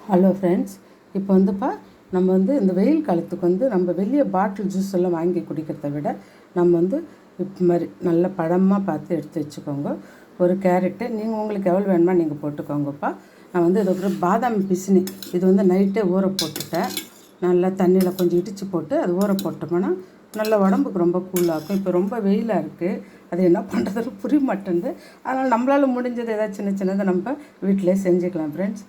Hello friends, இப்போ வந்துப்பா நம்ம இந்த வெயில் காலத்துக்கு நம்ம வெளியே பாட்டில் ஜூஸ் எல்லாம் வாங்கி குடிக்கிறத விட நம்ம இப்போ மாதிரி நல்ல பழமாக பார்த்து எடுத்து வச்சுக்கோங்க. ஒரு கேரட்டு நீங்கள் உங்களுக்கு எவ்வளோ வேணுமா நீங்கள் போட்டுக்கோங்கப்பா. நான் இதுக்கப்புறம் பாதாம் பிசினி இது நைட்டே ஊற போட்டுட்டேன். நல்லா தண்ணியில் கொஞ்சம் இடித்து போட்டு அது ஊற போட்டோம்னா நல்ல உடம்புக்கு ரொம்ப கூலாகும். இப்போ ரொம்ப வெயிலாக இருக்குது, அது என்ன பண்ணுறதுன்னு புரிய மாட்டேங்குது. அதனால் நம்மளால் முடிஞ்சது ஏதாவது சின்ன சின்னதை நம்ம வீட்டிலே செஞ்சுக்கலாம் ஃப்ரெண்ட்ஸ்.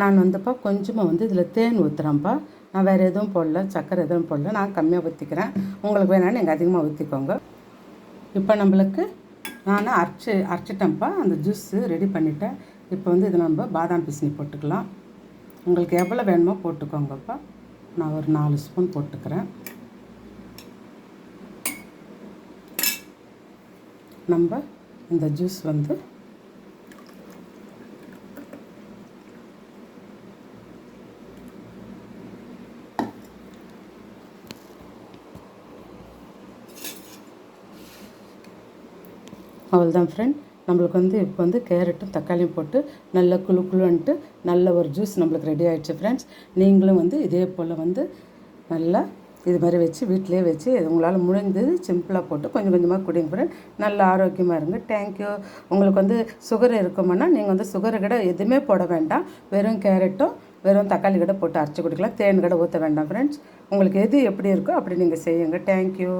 நான் கொஞ்சமாக இதில் தேன் ஊற்றுறேன்ப்பா. நான் வேறு எதுவும் போடல, சக்கரை எதுவும் போடல, நான் கம்மியாக ஊற்றிக்கிறேன். உங்களுக்கு வேணாலும் நீங்கள் அதிகமாக ஊற்றிக்கோங்க. இப்போ நம்மளுக்கு நான் அரைச்சிட்டேன்ப்பா, அந்த ஜூஸு ரெடி பண்ணிவிட்டேன். இப்போ இதை நம்ம பாதாம் பிசினி போட்டுக்கலாம். உங்களுக்கு எவ்வளோ வேணுமோ போட்டுக்கோங்கப்பா. நான் ஒரு 4 ஸ்பூன் போட்டுக்கிறேன். நம்ம இந்த ஜூஸ் அவ்வளோதான் ஃப்ரெண்ட். நம்மளுக்கு இப்போ கேரட்டும் தக்காளியும் போட்டு நல்ல குழுன்ட்டு நல்ல ஒரு ஜூஸ் நம்மளுக்கு ரெடி ஆகிடுச்சு ஃப்ரெண்ட்ஸ். நீங்களும் இதே போல் நல்லா இது மாதிரி வச்சு வீட்டிலே வச்சு உங்களால் முடிஞ்சது சிம்பிளாக போட்டு கொஞ்சம் கொஞ்சமாக குடிங்க ஃப்ரெண்ட். நல்ல ஆரோக்கியமாக இருங்க. தேங்க்யூ. உங்களுக்கு சுகர் இருக்குமானா நீங்கள் சுகரை கூட எதுவுமே போட வேண்டாம். வெறும் கேரட்டும் வெறும் தக்காளி கூட போட்டு அரைச்சி குடிக்கலாம். தேன் கூட ஊற்ற வேண்டாம் ஃப்ரெண்ட்ஸ். உங்களுக்கு எது எப்படி இருக்கோ அப்படி நீங்கள் செய்யுங்க. தேங்க்யூ.